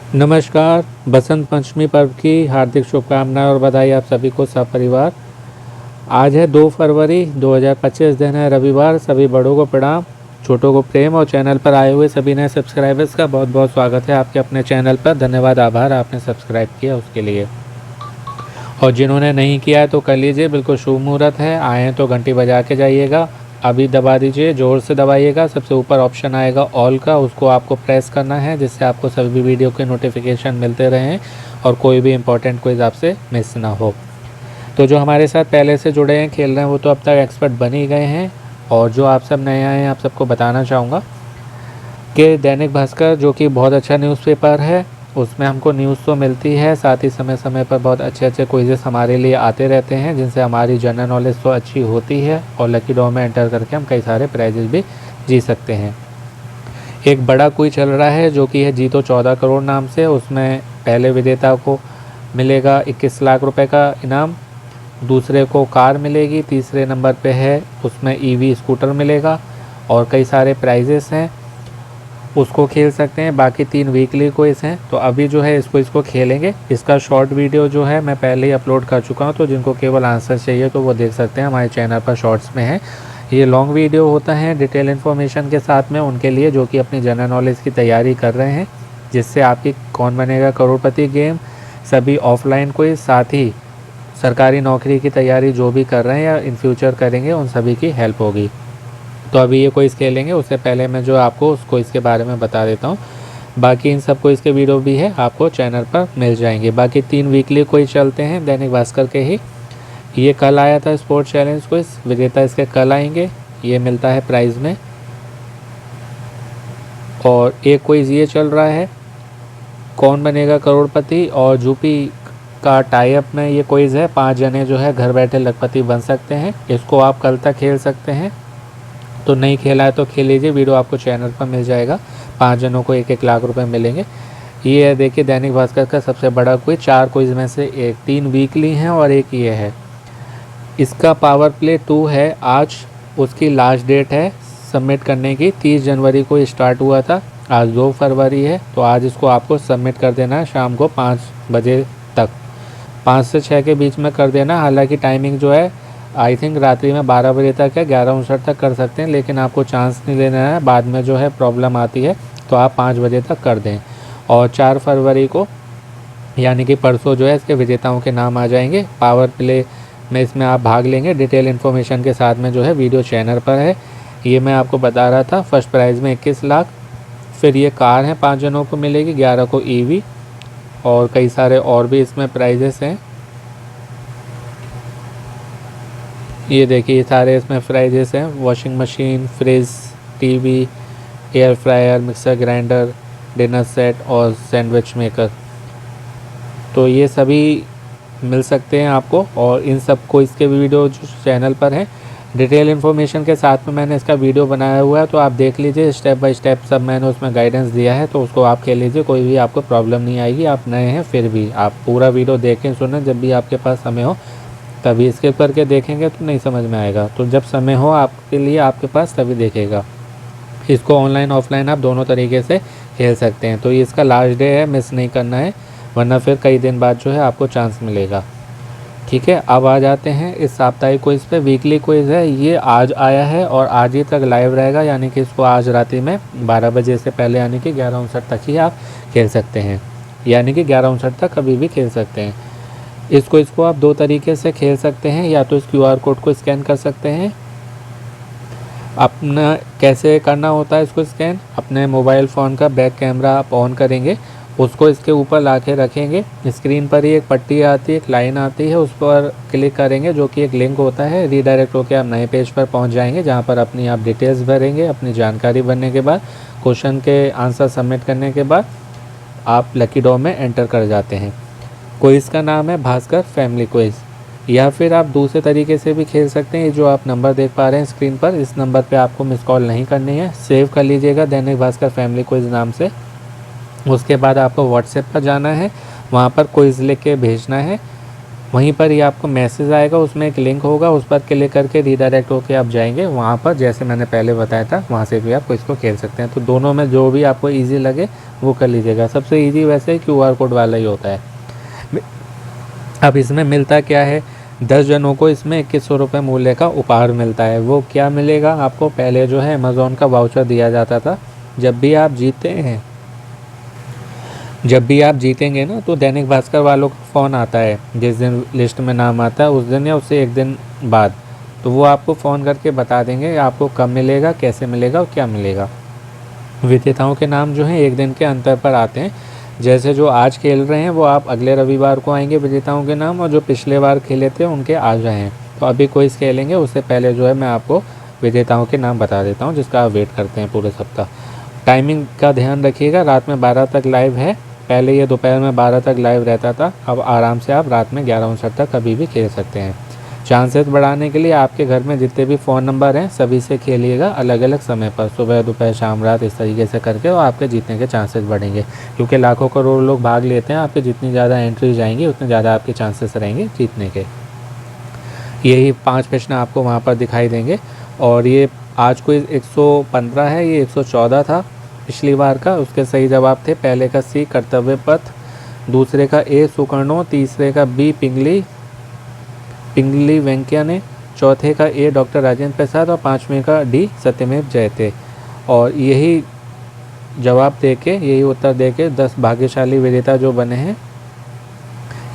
नमस्कार। बसंत पंचमी पर्व की हार्दिक शुभकामनाएं और बधाई आप सभी को सपरिवार। आज है 2 फरवरी 2025, दिन है रविवार। सभी बड़ों को प्रणाम, छोटों को प्रेम और चैनल पर आए हुए सभी नए सब्सक्राइबर्स का बहुत बहुत स्वागत है आपके अपने चैनल पर। धन्यवाद, आभार आपने सब्सक्राइब किया उसके लिए। और जिन्होंने नहीं किया है तो कर लीजिए, बिल्कुल शुभ मुहूर्त है। आए हैं तो घंटी बजा के जाइएगा, अभी दबा दीजिए, ज़ोर से दबाइएगा। सबसे ऊपर ऑप्शन आएगा ऑल का, उसको आपको प्रेस करना है जिससे आपको सभी वीडियो के नोटिफिकेशन मिलते रहें और कोई भी इंपॉर्टेंट क्विज आपसे मिस ना हो। तो जो हमारे साथ पहले से जुड़े हैं, खेल रहे हैं, वो तो अब तक एक्सपर्ट बन ही गए हैं। और जो आप सब नए आए हैं, आप सबको बताना चाहूँगा कि दैनिक भास्कर जो कि बहुत अच्छा न्यूज़पेपर है, उसमें हमको न्यूज़ तो मिलती है, साथ ही समय समय पर बहुत अच्छे अच्छे क्विज़ेस हमारे लिए आते रहते हैं जिनसे हमारी जनरल नॉलेज तो अच्छी होती है और लकी ड्रॉ में एंटर करके हम कई सारे प्राइजेस भी जीत सकते हैं। एक बड़ा क्विज चल रहा है जो कि है जीतो 14 करोड़ नाम से। उसमें पहले विजेता को मिलेगा 21 लाख रुपए का इनाम, दूसरे को कार मिलेगी, तीसरे नंबर पे है उसमें ईवी स्कूटर मिलेगा और कई सारे प्राइजेस हैं, उसको खेल सकते हैं। बाकी 3 वीकली क्विज हैं। तो अभी जो है इसको खेलेंगे। इसका शॉर्ट वीडियो जो है मैं पहले ही अपलोड कर चुका हूं, तो जिनको केवल आंसर चाहिए तो वो देख सकते हैं, हमारे चैनल पर शॉर्ट्स में है। ये लॉन्ग वीडियो होता है डिटेल इन्फॉर्मेशन के साथ में, उनके लिए जो कि अपनी जनरल नॉलेज की तैयारी कर रहे हैं, जिससे आपकी कौन बनेगा करोड़पति गेम, सभी ऑफलाइन क्विज, साथ ही सरकारी नौकरी की तैयारी जो भी कर रहे हैं या इन फ्यूचर करेंगे, उन सभी की हेल्प होगी। तो अभी ये क्विज़ खेलेंगे, उससे पहले मैं जो आपको उस क्विज़ के बारे में बता देता हूँ। बाकी इन सब क्विज़ के वीडियो भी है, आपको चैनल पर मिल जाएंगे। बाकी 3 वीकली क्विज़ चलते हैं दैनिक भास्कर के ही। ये कल आया था स्पोर्ट्स चैलेंज क्विज़, विजेता इसके कल आएंगे, ये मिलता है प्राइज़ में। और एक क्विज़ ये चल रहा है कौन बनेगा करोड़पति और यूपी का टाई अप में ये क्विज़ है। 5 जने जो है घर बैठे लखपति बन सकते हैं। इसको आप कल तक खेल सकते हैं, तो नहीं खेला है तो खेल लीजिए, वीडियो आपको चैनल पर मिल जाएगा। 5 जनों को 1-1 लाख रुपए मिलेंगे। ये है देखिए दैनिक भास्कर का सबसे बड़ा क्विज, 4 क्विज में से 3 वीकली हैं और एक ये है। इसका पावर प्ले 2 है, आज उसकी लास्ट डेट है सबमिट करने की। 30 जनवरी को स्टार्ट हुआ था, आज 2 फरवरी है, तो आज इसको आपको सबमिट कर देना है शाम को 5 बजे तक। 5 से 6 के बीच में कर देना। हालांकि टाइमिंग जो है आई थिंक रात्रि में 12 बजे तक है, 11:59 तक कर सकते हैं, लेकिन आपको चांस नहीं लेना है, बाद में जो है प्रॉब्लम आती है, तो आप 5 बजे तक कर दें। और 4 फरवरी को यानी कि परसों जो है इसके विजेताओं के नाम आ जाएंगे। पावर प्ले में इसमें आप भाग लेंगे, डिटेल इन्फॉर्मेशन के साथ में जो है वीडियो चैनल पर है। ये मैं आपको बता रहा था, फर्स्ट प्राइज़ में 21 लाख, फिर ये कार है 5 जनों को मिलेगी, 11 को ईवी और कई सारे और भी इसमें प्राइजेस हैं। ये देखिए सारे इसमें प्राइजेस हैं, washing machine, fridge, TV, air fryer, mixer grinder, dinner set और सैंडविच मेकर। तो ये सभी मिल सकते हैं आपको और इन सब को इसके वीडियो जो चैनल पर हैं डिटेल इन्फॉर्मेशन के साथ में मैंने इसका वीडियो बनाया हुआ है, तो आप देख लीजिए स्टेप बाय स्टेप सब मैंने उसमें गाइडेंस दिया है, तो उसको आप खेल लीजिए, कोई भी आपको प्रॉब्लम नहीं आएगी। आप नए हैं फिर भी आप पूरा वीडियो देखें सुनें, जब भी आपके पास समय हो तभी स्किप करके देखेंगे तो नहीं समझ में आएगा, तो जब समय हो आपके लिए आपके पास तभी देखेगा। इसको ऑनलाइन ऑफलाइन आप दोनों तरीके से खेल सकते हैं। तो ये इसका लास्ट डे है, मिस नहीं करना है, वरना फिर कई दिन बाद जो है आपको चांस मिलेगा। ठीक है, अब आ जाते हैं इस साप्ताहिक क्विज़ पे। वीकली क्विज़ है, ये आज आया है और आज ही तक लाइव रहेगा, यानी कि इसको आज रात्रि में 12 बजे से पहले यानी कि 11:59 तक ही आप खेल सकते हैं, यानी कि 11:59 तक कभी भी खेल सकते हैं। इसको आप 2 तरीके से खेल सकते हैं, या तो इस QR कोड को स्कैन कर सकते हैं। अपना कैसे करना होता है इसको स्कैन, अपने मोबाइल फ़ोन का बैक कैमरा आप ऑन करेंगे, उसको इसके ऊपर ला के रखेंगे, स्क्रीन पर ही एक पट्टी आती है, एक लाइन आती है, उस पर क्लिक करेंगे जो कि एक लिंक होता है। रीडायरेक्ट होकर आप नए पेज पर पहुंच जाएंगे, जहां पर अपनी आप डिटेल्स भरेंगे। अपनी जानकारी भरने के बाद क्वेश्चन के आंसर सबमिट करने के बाद आप लकी ड्रॉ में एंटर कर जाते हैं। क्विज़ का नाम है भास्कर फैमिली क्विज़, या फिर आप दूसरे तरीके से भी खेल सकते हैं। ये जो आप नंबर देख पा रहे हैं स्क्रीन पर, इस नंबर पे आपको मिस कॉल नहीं करनी है, सेव कर लीजिएगा दैनिक भास्कर फैमिली क्विज़ नाम से। उसके बाद आपको व्हाट्सएप पर जाना है, वहाँ पर क्विज़ लिख के भेजना है, वहीं पर ही आपको मैसेज आएगा, उसमें एक लिंक होगा, उस पर क्लिक करके रीडायरेक्ट होकर आप जाएंगे वहाँ पर, जैसे मैंने पहले बताया था, वहाँ से भी आप क्विज़ को खेल सकते हैं। तो दोनों में जो भी आपको ईजी लगे वो कर लीजिएगा। सबसे ईजी वैसे QR कोड वाला ही होता है। अब इसमें मिलता क्या है, 10 जनों को इसमें 2100 रुपये मूल्य का उपहार मिलता है। वो क्या मिलेगा आपको, पहले जो है अमेज़ॉन का वाउचर दिया जाता था। जब भी आप जीतेंगे ना, तो दैनिक भास्कर वालों का फ़ोन आता है, जिस दिन लिस्ट में नाम आता है उस दिन या उससे एक दिन बाद, तो वो आपको फ़ोन करके बता देंगे आपको कब मिलेगा, कैसे मिलेगा और क्या मिलेगा। विजेताओं के नाम जो हैं एक दिन के अंतर पर आते हैं। जैसे जो आज खेल रहे हैं वो आप अगले रविवार को आएंगे विजेताओं के नाम, और जो पिछले बार खेले थे उनके आज आए हैं। तो अभी क्विज खेलेंगे उससे पहले जो है मैं आपको विजेताओं के नाम बता देता हूँ, जिसका आप वेट करते हैं पूरे सप्ताह। टाइमिंग का ध्यान रखिएगा, रात में 12 तक लाइव है। पहले ये दोपहर में 12 तक लाइव रहता था, अब आराम से आप रात में 11:59 तक कभी भी खेल सकते हैं। चांसेस बढ़ाने के लिए आपके घर में जितने भी फ़ोन नंबर हैं सभी से खेलिएगा अलग अलग समय पर, सुबह दोपहर शाम रात, इस तरीके से करके, और आपके जीतने के चांसेस बढ़ेंगे। क्योंकि लाखों करोड़ लोग भाग लेते हैं, आपके जितनी ज़्यादा एंट्री जाएंगी उतने ज़्यादा आपके चांसेस रहेंगे जीतने के। यही 5 प्रश्न आपको वहाँ पर दिखाई देंगे। और ये आज कोई 115 है, ये 114 था पिछली बार का। उसके सही जवाब थे, पहले का C कर्तव्य पथ, दूसरे का A सुकर्णो, तीसरे का B पिंगली वेंकैया ने, चौथे का A डॉक्टर राजेंद्र प्रसाद और पाँचवें का D सत्यमेव जयते। और यही जवाब देके, यही उत्तर देके 10 भाग्यशाली विजेता जो बने हैं,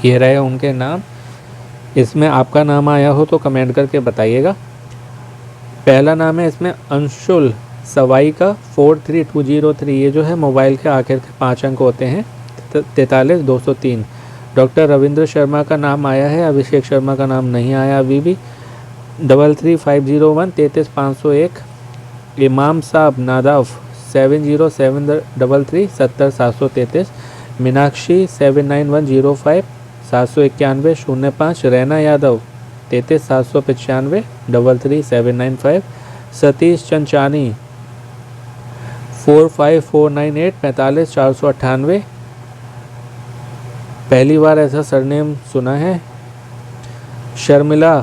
ये रहे उनके नाम। इसमें आपका नाम आया हो तो कमेंट करके बताइएगा। पहला नाम है इसमें अंशुल सवाई का 43203। ये जो है मोबाइल के आखिर के 5 अंक होते हैं 43203। डॉक्टर रविंद्र शर्मा का नाम आया है, अभिषेक शर्मा का नाम नहीं आया अभी भी। 33501 33501। इमाम साहब नादाफ 70733 70733। मीनाक्षी 79105 791 05। रैना यादव 33795 33795। सतीश चंचानी 45498 45498। पहली बार ऐसा सरनेम सुना है। शर्मिला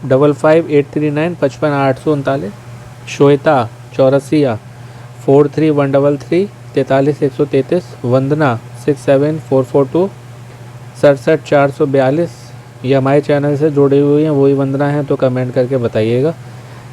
55839 55839। श्वेता चौरसिया 43133 43133। वंदना 67442 67442। ये हमारे चैनल से जुड़ी हुई हैं, वही वंदना हैं, तो कमेंट करके बताइएगा।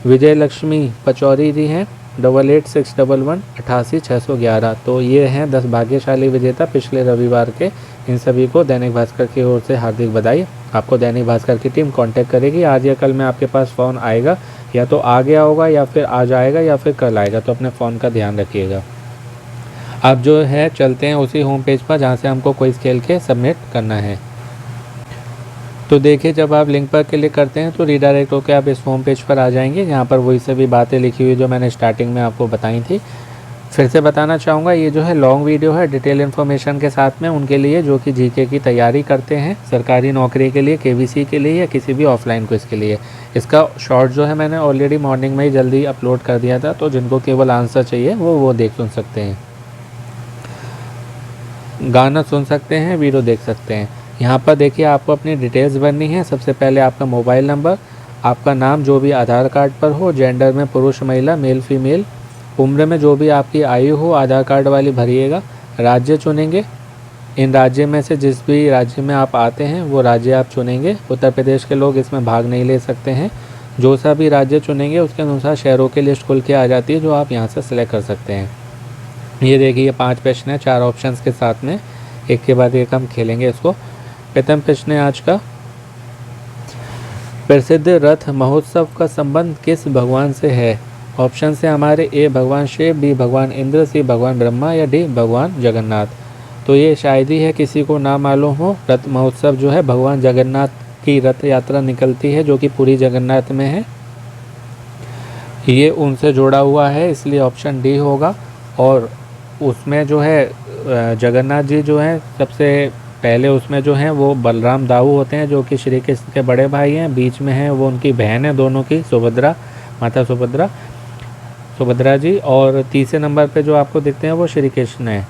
विजय लक्ष्मी पचौरी जी हैं 886111 88611। तो ये हैं 10 भाग्यशाली विजेता पिछले रविवार के। इन सभी को दैनिक भास्कर की ओर से हार्दिक बधाई। आपको दैनिक भास्कर की टीम कांटेक्ट करेगी, आज या कल में आपके पास फ़ोन आएगा, या तो आ गया होगा या फिर आज आएगा या फिर कल आएगा, तो अपने फ़ोन का ध्यान रखिएगा। अब जो है चलते हैं उसी होम पेज पर जहाँ से हमको क्विज खेल के सबमिट करना है। तो देखिए, जब आप लिंक पर क्लिक करते हैं तो रीडायरेक्ट होकर आप इस होम पेज पर आ जाएंगे, जहाँ पर वही सभी बातें लिखी हुई जो मैंने स्टार्टिंग में आपको बताई थी। फिर से बताना चाहूँगा, ये जो है लॉन्ग वीडियो है डिटेल इन्फॉर्मेशन के साथ में, उनके लिए जो कि जीके की तैयारी करते हैं सरकारी नौकरी के लिए, केवीसी के लिए या किसी भी ऑफलाइन क्विज के लिए। इसका शॉर्ट जो है मैंने ऑलरेडी मॉर्निंग में ही जल्दी अपलोड कर दिया था, तो जिनको केवल आंसर चाहिए वो देख सुन सकते हैं, गाना सुन सकते हैं, वीडियो देख सकते हैं। यहाँ पर देखिए, आपको अपनी डिटेल्स भरनी है। सबसे पहले आपका मोबाइल नंबर, आपका नाम जो भी आधार कार्ड पर हो, जेंडर में पुरुष महिला मेल फीमेल, उम्र में जो भी आपकी आयु हो आधार कार्ड वाली भरिएगा। राज्य चुनेंगे, इन राज्य में से जिस भी राज्य में आप आते हैं वो राज्य आप चुनेंगे। उत्तर प्रदेश के लोग इसमें भाग नहीं ले सकते हैं। जो सा भी राज्य चुनेंगे उसके अनुसार शहरों की लिस्ट खुल के आ जाती है, जो आप यहाँ से सिलेक्ट कर सकते हैं। ये देखिए 5 प्रश्न है 4 ऑप्शंस के साथ में, एक के बाद एक हम खेलेंगे इसको। प्रथम प्रश्न है आज का, प्रसिद्ध रथ महोत्सव का संबंध किस भगवान से है? ऑप्शन से हमारे ए भगवान शिव, बी भगवान इंद्र, सी भगवान ब्रह्मा या डी भगवान जगन्नाथ। तो ये शायद ही है किसी को ना मालूम हो। रथ महोत्सव जो है भगवान जगन्नाथ की रथ यात्रा निकलती है, जो कि पूरी जगन्नाथ में है, ये उनसे जुड़ा हुआ है, इसलिए ऑप्शन डी होगा। और उसमें जो है जगन्नाथ जी जो हैं सबसे पहले, उसमें जो हैं वो बलराम दाऊ होते हैं, जो कि श्री कृष्ण के बड़े भाई हैं। बीच में है वो उनकी बहन है दोनों की, सुभद्रा, माता सुभद्रा जी। और तीसरे नंबर पे जो आपको दिखते हैं वो श्री कृष्ण है।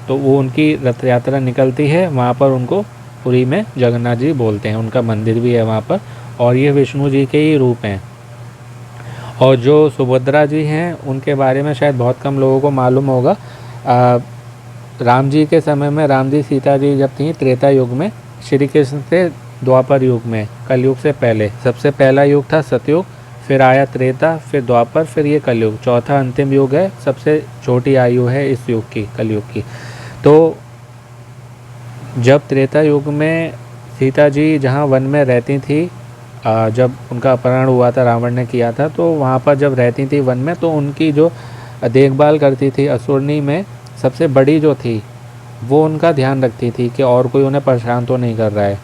तो वो उनकी रथ यात्रा निकलती है, वहाँ पर उनको पुरी में जगन्नाथ जी बोलते हैं, उनका मंदिर भी है वहाँ पर, और ये विष्णु जी के ही रूप हैं। और जो सुभद्रा जी हैं उनके बारे में शायद बहुत कम लोगों को मालूम होगा। राम जी के समय में, राम जी सीता जी जब थी त्रेता युग में, श्री कृष्ण थे द्वापर युग में, कलयुग से पहले। सबसे पहला युग था सतयुग, फिर आया त्रेता, फिर द्वापर, फिर ये कलयुग, चौथा अंतिम युग है, सबसे छोटी आयु है इस युग की, कलयुग की। तो जब त्रेता युग में सीता जी जहाँ वन में रहती थी, जब उनका अपहरण हुआ था, रावण ने किया था, तो वहाँ पर जब रहती थी वन में, तो उनकी जो देखभाल करती थी असुरनी में सबसे बड़ी जो थी, वो उनका ध्यान रखती थी कि और कोई उन्हें परेशान तो नहीं कर रहा है।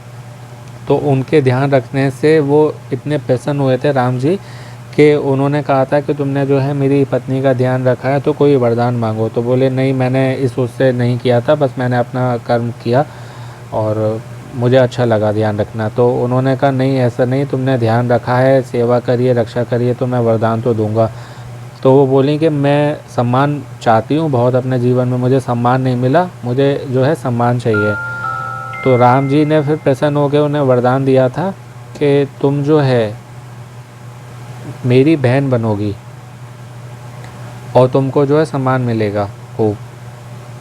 तो उनके ध्यान रखने से वो इतने प्रसन्न हुए थे राम जी कि उन्होंने कहा था कि तुमने जो है मेरी पत्नी का ध्यान रखा है तो कोई वरदान मांगो। तो बोले नहीं, मैंने इस उससे नहीं किया था, बस मैंने अपना कर्म किया और मुझे अच्छा लगा ध्यान रखना। तो उन्होंने कहा नहीं, ऐसा नहीं, तुमने ध्यान रखा है, सेवा करिए, रक्षा करिए, तो मैं वरदान तो दूंगा। तो वो बोली कि मैं सम्मान चाहती हूँ बहुत अपने जीवन में, मुझे सम्मान नहीं मिला, मुझे जो है सम्मान चाहिए। तो राम जी ने फिर प्रसन्न होकर उन्हें वरदान दिया था कि तुम जो है मेरी बहन बनोगी और तुमको जो है सम्मान मिलेगा खूब,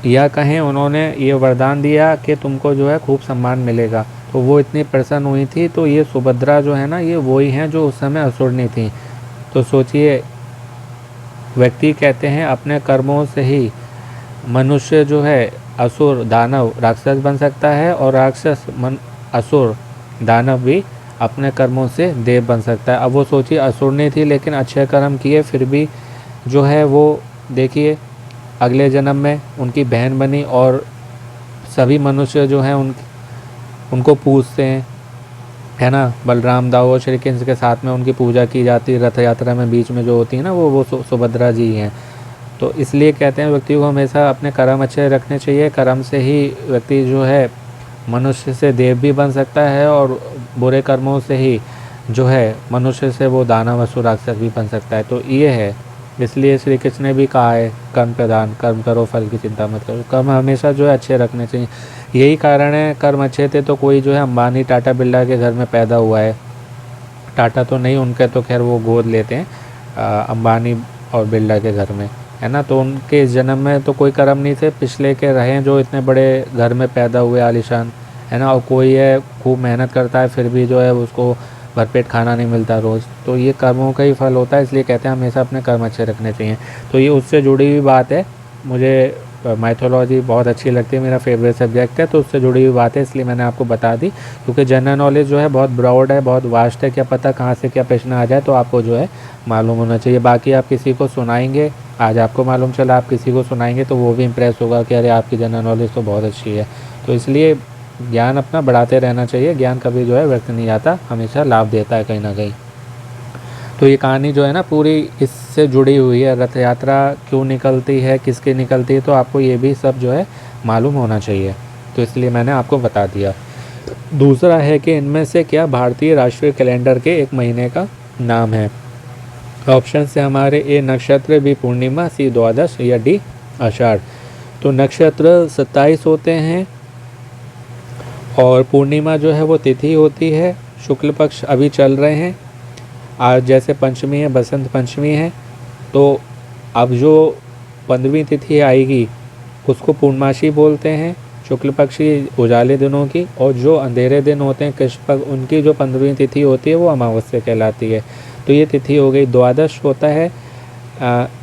या कहें उन्होंने ये वरदान दिया कि तुमको जो है खूब सम्मान मिलेगा। तो वो इतनी प्रसन्न हुई थी। तो ये सुभद्रा जो है ना, ये वही हैं जो उस समय असुरनी थी। तो सोचिए, व्यक्ति कहते हैं अपने कर्मों से ही मनुष्य जो है असुर, दानव, राक्षस बन सकता है, और राक्षस असुर, दानव भी अपने कर्मों से देव बन सकता है। अब वो सोचिए, असुरनी थी लेकिन अच्छे कर्म किए, फिर भी जो है वो देखिए अगले जन्म में उनकी बहन बनी, और सभी मनुष्य जो हैं उनको पूजते हैं, है ना। बलराम दाऊ और श्री कृष्ण के साथ में उनकी पूजा की जाती है। रथ यात्रा में बीच में जो होती है ना, वो सुभद्रा जी हैं। तो इसलिए कहते हैं व्यक्ति को हमेशा अपने कर्म अच्छे रखने चाहिए। कर्म से ही व्यक्ति जो है मनुष्य से देव भी बन सकता है, और बुरे कर्मों से ही जो है मनुष्य से वो दानव, असुर, राक्षस भी बन सकता है। तो ये है, इसलिए श्री कृष्ण ने भी कहा है कर्म प्रधान, कर्म करो फल की चिंता मत करो। कर्म हमेशा जो है अच्छे रखने चाहिए। यही कारण है, कर्म अच्छे थे तो कोई जो है अंबानी, टाटा, बिरला के घर में पैदा हुआ है। टाटा तो नहीं, उनके तो खैर वो गोद लेते हैं अंबानी और बिरला के घर में, है ना। तो उनके इस जन्म में तो कोई कर्म नहीं थे पिछले के रहे जो इतने बड़े घर में पैदा हुए, आलीशान, है ना। और कोई है खूब मेहनत करता है फिर भी जो है उसको भरपेट खाना नहीं मिलता रोज़। तो ये कर्मों का ही फल होता है, इसलिए कहते हैं हमेशा अपने कर्म अच्छे रखने चाहिए। तो ये उससे जुड़ी हुई बात है। मुझे माइथोलॉजी बहुत अच्छी लगती है, मेरा फेवरेट सब्जेक्ट है, तो उससे जुड़ी हुई बात है, इसलिए मैंने आपको बता दी। क्योंकि जनरल नॉलेज जो है बहुत ब्रॉड है, बहुत वास्ट है, क्या पता कहाँ से क्या प्रश्न आ जाए, तो आपको जो है मालूम होना चाहिए। बाकी आप किसी को सुनाएंगे, आज आपको मालूम चला, आप किसी को सुनाएंगे तो वो भी इम्प्रेस होगा कि अरे आपकी जनरल नॉलेज तो बहुत अच्छी है। तो इसलिए ज्ञान अपना बढ़ाते रहना चाहिए। ज्ञान कभी जो है व्यर्थ नहीं आता, हमेशा लाभ देता है कहीं ना कहीं। तो ये कहानी जो है ना पूरी इससे जुड़ी हुई है। रथ यात्रा क्यों निकलती है, किसकी निकलती है, तो आपको ये भी सब जो है मालूम होना चाहिए। तो इसलिए मैंने आपको बता दिया। दूसरा है कि इनमें से क्या भारतीय राष्ट्रीय कैलेंडर के एक महीने का नाम है। ऑप्शन से हमारे ए नक्षत्र, बी पूर्णिमा, सी द्वादश, या डी आषाढ़। तो नक्षत्र 27 होते हैं और पूर्णिमा जो है वो तिथि होती है। शुक्ल पक्ष अभी चल रहे हैं, आज जैसे पंचमी है, बसंत पंचमी है, तो अब जो 15वीं तिथि आएगी उसको पूर्णमासी बोलते हैं, शुक्ल पक्षी उजाले दिनों की। और जो अंधेरे दिन होते हैं कृष्ण पक्ष, उनकी जो 15वीं तिथि होती है वो अमावस्या कहलाती है। तो ये तिथि हो गई। द्वादश होता है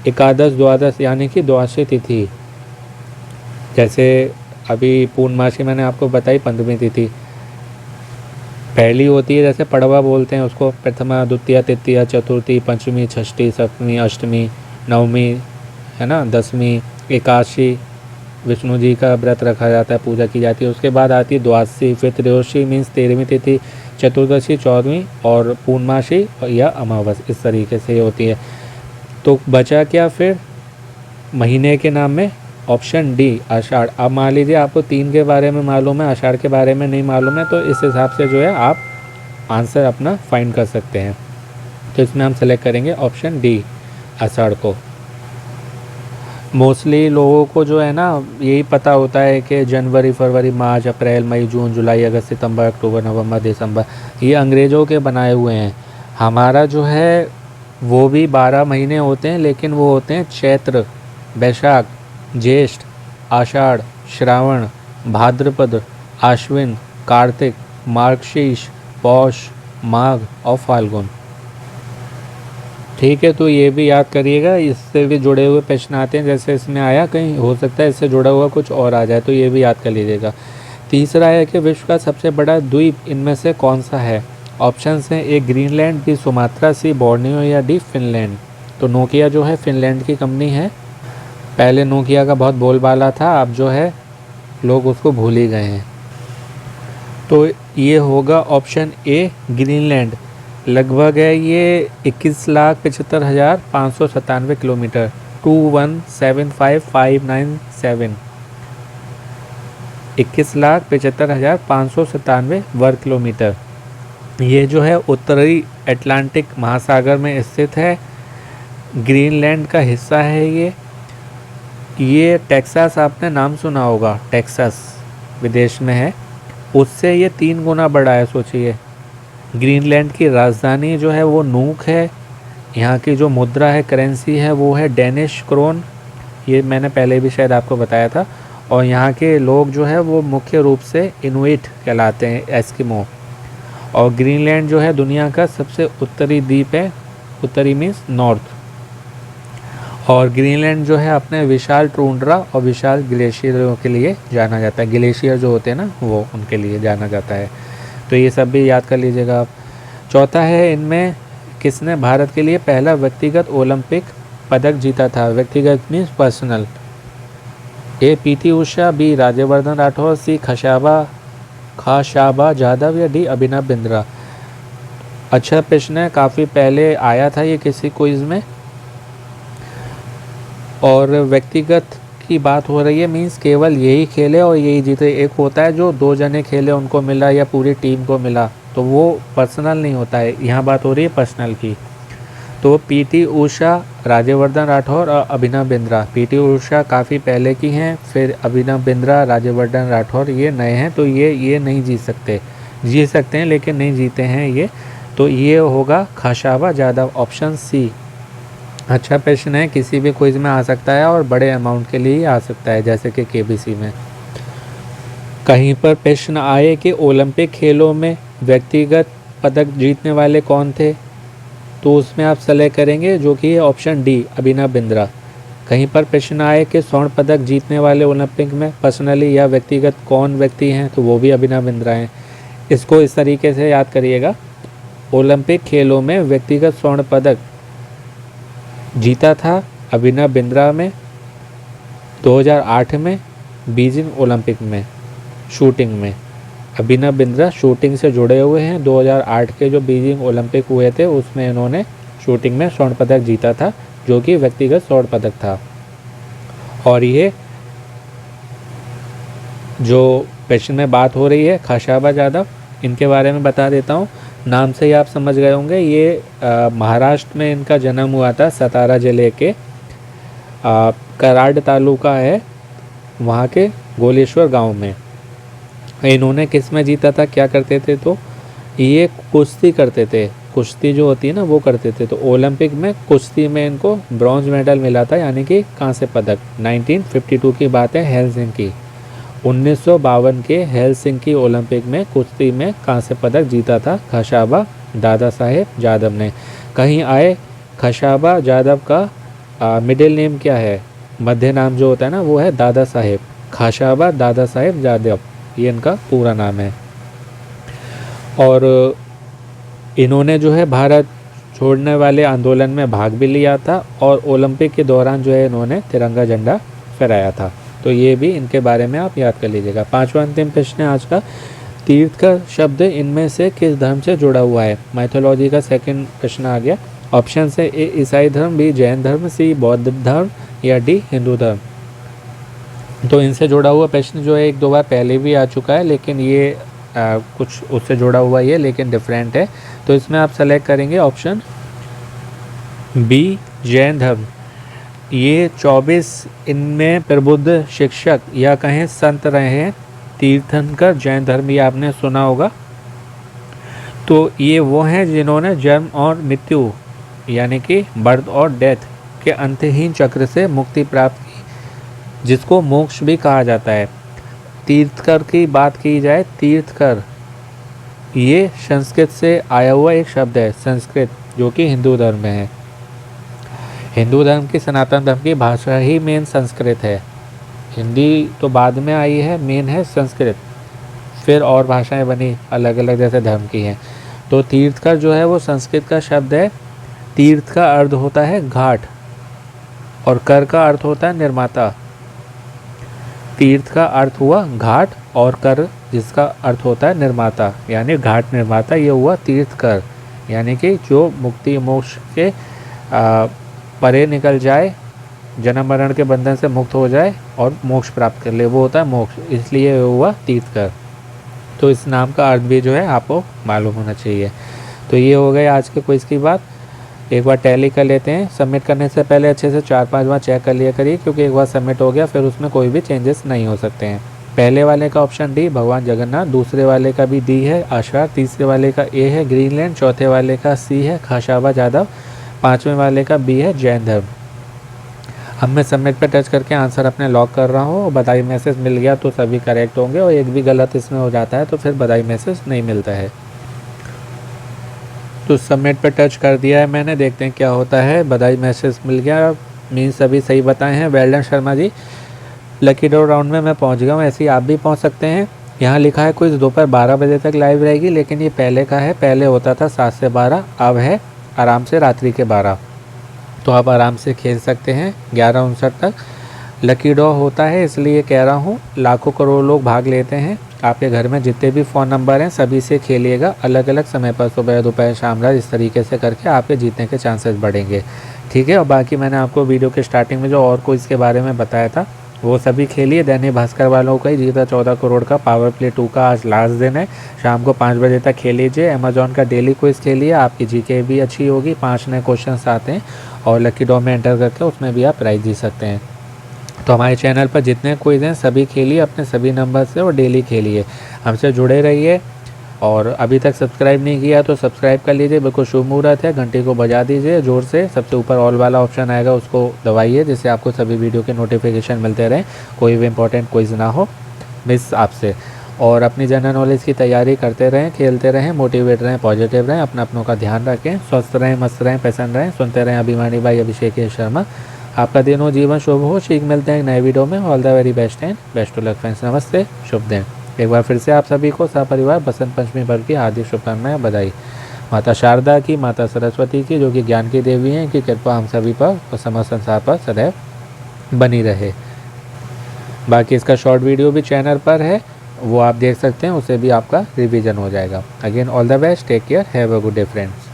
एकादश, द्वादश यानी कि द्वादशी तिथि। जैसे अभी पूर्णमासी मैंने आपको बताई 15वीं तिथि। पहली होती है जैसे पड़वा बोलते हैं उसको, प्रथमा, द्वितीय, तृतीय, चतुर्थी, पंचमी, षष्ठी, सप्तमी, अष्टमी, नवमी, है ना, दसवीं, एकादशी, विष्णु जी का व्रत रखा जाता है, पूजा की जाती है। उसके बाद आती है द्वादशी, फिर त्रयोदशी मीन्स 13वीं तिथि, चतुर्दशी 14वीं, और पूर्णमासी या अमावस, इस तरीके से होती है। तो बचा क्या फिर महीने के नाम में? ऑप्शन डी आषाढ़। अब मान लीजिए आपको 3 के बारे में मालूम है, आषाढ़ के बारे में नहीं मालूम है, तो इस हिसाब से जो है आप आंसर अपना फाइंड कर सकते हैं। तो इसमें हम सेलेक्ट करेंगे ऑप्शन डी आषाढ़ को। मोस्टली लोगों को जो है ना यही पता होता है कि जनवरी, फरवरी, मार्च, अप्रैल, मई, जून, जुलाई, अगस्त, सितंबर, अक्टूबर, नवंबर, दिसंबर, ये अंग्रेज़ों के बनाए हुए हैं। हमारा जो है वो भी 12 महीने होते हैं, लेकिन वो होते हैं चैत्र, बैसाख, ज्येष्ठ, आषाढ़, श्रावण, भाद्रपद, आश्विन, कार्तिक, मार्गशीर्ष, पौष, माघ और फाल्गुन। ठीक है, तो ये भी याद करिएगा, इससे भी जुड़े हुए प्रश्न आते हैं, जैसे इसमें आया, कहीं हो सकता है इससे जुड़ा हुआ कुछ और आ जाए, तो ये भी याद कर लीजिएगा। तीसरा है कि विश्व का सबसे बड़ा द्वीप इनमें से कौन सा है। ऑप्शंस हैं ए ग्रीनलैंड, बी सुमात्रा, सी बोर्नियो या डी फिनलैंड। तो नोकिया जो है फिनलैंड की कंपनी है। पहले नोकिया का बहुत बोलबाला था, अब जो है लोग उसको भूल ही गए हैं। तो ये होगा ऑप्शन ए ग्रीनलैंड। लगभग है ये 21,75,597 किलोमीटर, 21,75,597, 21,75,597 वर्ग किलोमीटर। ये जो है उत्तरी अटलांटिक महासागर में स्थित है। ग्रीनलैंड का हिस्सा है ये टेक्सास, आपने नाम सुना होगा, टेक्सास विदेश में है, उससे ये 3 गुना बड़ा है। सोचिए, ग्रीनलैंड की राजधानी जो है वो नूक है। यहाँ की जो मुद्रा है, करेंसी है, वो है डेनिश क्रोन, ये मैंने पहले भी शायद आपको बताया था। और यहाँ के लोग जो है वो मुख्य रूप से इनुइट कहलाते हैं, एस्किमो। और ग्रीनलैंड जो है दुनिया का सबसे उत्तरी द्वीप है, उत्तरी मीन्स नॉर्थ। और ग्रीनलैंड जो है अपने विशाल टुंड्रा और विशाल ग्लेशियरों के लिए जाना जाता है। ग्लेशियर जो होते हैं ना, वो उनके लिए जाना जाता है। तो ये सब भी याद कर लीजिएगा आप। चौथा है, इनमें किसने भारत के लिए पहला व्यक्तिगत ओलंपिक पदक जीता था। व्यक्तिगत मीन्स पर्सनल। ए पीटी उषा, बी राज्यवर्धन राठौर, सी खाशाबा जाधव या डी अभिनव बिंद्रा। अच्छा प्रश्न है, काफ़ी पहले आया था ये किसी क्विज में। और व्यक्तिगत की बात हो रही है, मीन्स केवल यही खेले और यही जीते। एक होता है जो 2 जने खेले उनको मिला या पूरी टीम को मिला, तो वो पर्सनल नहीं होता है। यहाँ बात हो रही है पर्सनल की। तो पीटी उषा, राज्यवर्धन राठौर और अभिनव बिंद्रा। पीटी उषा काफ़ी पहले की हैं, फिर अभिनव बिंद्रा, राज्यवर्धन राठौर ये नए हैं। तो ये नहीं जीत सकते, जीत सकते हैं लेकिन नहीं जीते हैं ये। तो ये होगा खाशाबा जाधव, ऑप्शन सी। अच्छा प्रश्न है, किसी भी क्विज में आ सकता है और बड़े अमाउंट के लिए आ सकता है, जैसे कि केबीसी में। कहीं पर प्रश्न आए कि ओलंपिक खेलों में व्यक्तिगत पदक जीतने वाले कौन थे, तो उसमें आप सेलेक्ट करेंगे जो कि है ऑप्शन डी अभिनव बिंद्रा। कहीं पर प्रश्न आए कि स्वर्ण पदक जीतने वाले ओलंपिक में पर्सनली या व्यक्तिगत कौन व्यक्ति हैं, तो वो भी अभिनव बिंद्रा हैं। इसको इस तरीके से याद करिएगा, ओलंपिक खेलों में व्यक्तिगत स्वर्ण पदक जीता था अभिनव बिंद्रा में 2008 में बीजिंग ओलंपिक में, शूटिंग में। अभिनव बिंद्रा शूटिंग से जुड़े हुए हैं। 2008 के जो बीजिंग ओलंपिक हुए थे उसमें इन्होंने शूटिंग में स्वर्ण पदक जीता था, जो कि व्यक्तिगत स्वर्ण पदक था। और ये जो प्रश्न में बात हो रही है खाशाबा जाधव, इनके बारे में बता देता हूँ। नाम से ही आप समझ गए होंगे, ये महाराष्ट्र में इनका जन्म हुआ था। सतारा जिले के कराड तालुका है, वहाँ के गोलेश्वर गांव में। इन्होंने किस में जीता था, क्या करते थे, तो ये कुश्ती करते थे। कुश्ती जो होती है ना, वो करते थे। तो ओलंपिक में कुश्ती में इनको ब्रॉन्ज मेडल मिला था, यानी कि कांस्य पदक। 1952 की बात है, हेलसिंकी 1952 के हेलसिंकी ओलंपिक में कुश्ती में कांस्य पदक जीता था खाशाबा दादा साहेब जाधव ने। कहीं आए, खाशाबा जाधव का मिडिल नेम क्या है, मध्य नाम जो होता है ना, वो है दादा साहेब। खाशाबा दादा साहेब जाधव, ये इनका पूरा नाम है। और इन्होंने जो है भारत छोड़ने वाले आंदोलन में भाग भी लिया था, और ओलंपिक के दौरान जो है इन्होंने तिरंगा झंडा फहराया था। तो ये भी इनके बारे में आप याद कर लीजिएगा। 5वां अंतिम प्रश्न है आज का, तीर्थ का शब्द इनमें से किस धर्म से जुड़ा हुआ है। माइथोलॉजी का सेकंड प्रश्न आ गया। ऑप्शन से ए ईसाई धर्म, बी जैन धर्म, सी बौद्ध धर्म या डी हिंदू धर्म। तो इनसे जुड़ा हुआ प्रश्न जो है 1-2 बार पहले भी आ चुका है, लेकिन ये कुछ उससे जुड़ा हुआ ही है लेकिन डिफरेंट है। तो इसमें आप सेलेक्ट करेंगे ऑप्शन बी जैन धर्म। ये 24 इनमें प्रबुद्ध शिक्षक या कहें संत रहे हैं तीर्थंकर जैन धर्म, ये आपने सुना होगा। तो ये वो हैं जिन्होंने जन्म और मृत्यु यानी कि बर्थ और डेथ के अंतहीन चक्र से मुक्ति प्राप्त की, जिसको मोक्ष भी कहा जाता है। तीर्थकर की बात की जाए, तीर्थकर ये संस्कृत से आया हुआ एक शब्द है, संस्कृत, जो कि हिंदू धर्म में है। हिंदू धर्म की, सनातन धर्म की भाषा ही मेन संस्कृत है। हिंदी तो बाद में आई है, मेन है संस्कृत, फिर और भाषाएं बनी अलग अलग जैसे धर्म की हैं। तो तीर्थकर जो है वो संस्कृत का शब्द है। तीर्थ का अर्थ होता है घाट और कर का अर्थ होता है निर्माता। तीर्थ का अर्थ हुआ घाट और कर जिसका अर्थ होता है निर्माता, यानी घाट निर्माता, ये हुआ तीर्थकर, यानी कि जो मुक्ति मोक्ष के परे निकल जाए, जन्म मरण के बंधन से मुक्त हो जाए और मोक्ष प्राप्त कर ले, वो होता है मोक्ष, इसलिए हुआ तीर्थकर। तो इस नाम का अर्थ भी जो है आपको मालूम होना चाहिए। तो ये हो गए आज के क्विज़ की बात। एक बार टैली कर लेते हैं। सबमिट करने से पहले अच्छे से 4-5 बार चेक कर लिया करिए, क्योंकि एक बार सबमिट हो गया फिर उसमें कोई भी चेंजेस नहीं हो सकते हैं। पहले वाले का ऑप्शन डी भगवान जगन्नाथ, दूसरे वाले का भी डी है आषाढ़, तीसरे वाले का ए है ग्रीनलैंड, चौथे वाले का सी है खाशाबा यादव, पाँचवें वाले का बी है जैन धर्म। अब मैं सबमिट पे टच करके आंसर अपने लॉक कर रहा हूँ। बधाई मैसेज मिल गया तो सभी करेक्ट होंगे, और एक भी गलत इसमें हो जाता है तो फिर बधाई मैसेज नहीं मिलता है। तो सबमिट पे टच कर दिया है मैंने, देखते हैं क्या होता है। बधाई मैसेज मिल गया, मीन्स सभी सही बताए हैं। Well done Sharma ji. Lucky draw round में मैं पहुंच गया हूँ, ऐसे ही आप भी पहुंच सकते हैं। यहाँ लिखा है कुछ दोपहर 12 बजे तक लाइव रहेगी, लेकिन ये पहले का है, पहले होता था 7 से 12, अब है आराम से रात्रि के 12। तो आप आराम से खेल सकते हैं 11:59 तक। लकी ड्रॉ होता है, इसलिए कह रहा हूँ, लाखों करोड़ लोग भाग लेते हैं। आपके घर में जितने भी फ़ोन नंबर हैं सभी से खेलिएगा, अलग अलग समय पर, सुबह दोपहर शाम रात, इस तरीके से करके आपके जीतने के चांसेस बढ़ेंगे। ठीक है। और बाकी मैंने आपको वीडियो के स्टार्टिंग में जो और को इसके बारे में बताया था वो सभी खेलिए। दैनिक भास्कर वालों का ही जीता 14 करोड़ का, पावर प्ले 2 का आज लास्ट दिन है, शाम को 5 बजे तक खेल लीजिए। अमेजॉन का डेली क्विज खेलिए, आपकी जीके भी अच्छी होगी, 5 नए क्वेश्चन आते हैं, और लकी ड्रॉ में एंटर करके उसमें भी आप प्राइज़ जीत सकते हैं। तो हमारे चैनल पर जितने क्विज हैं सभी खेलिए अपने सभी नंबर से, और डेली खेलिए, हमसे जुड़े रहिए। और अभी तक सब्सक्राइब नहीं किया तो सब्सक्राइब कर लीजिए, बिल्कुल शुभ मुहूर्त है, घंटी को बजा दीजिए जोर से। सबसे ऊपर ऑल वाला ऑप्शन आएगा, उसको दबाइए, जिससे आपको सभी वीडियो के नोटिफिकेशन मिलते रहें, कोई भी इंपॉर्टेंट क्विज ना हो मिस आपसे। और अपनी जनरल नॉलेज की तैयारी करते रहें, खेलते रहें, मोटिवेट रहें, पॉजिटिव रहें, अपनों का ध्यान रखें, स्वस्थ रहें, मस्त रहें, पसंद रहें। सुनते रहें अभिमानी भाई अभिषेक शर्मा। आपका दिन हो, जीवन शुभ हो। शीघ्र मिलते हैं नए वीडियो में। All the very best and best to luck friends. नमस्ते, शुभ दिन। एक बार फिर से आप सभी को सपरिवार बसंत पंचमी पर्व की हार्दिक शुभकामनाएं, बधाई। माता शारदा की, माता सरस्वती की, जो कि ज्ञान की देवी हैं, की कृपा हम सभी पर और समस्त संसार पर सदैव बनी रहे। बाकी इसका शॉर्ट वीडियो भी चैनल पर है, वो आप देख सकते हैं, उससे भी आपका रिवीजन हो जाएगा। Again all the best, take care, have a good day friends.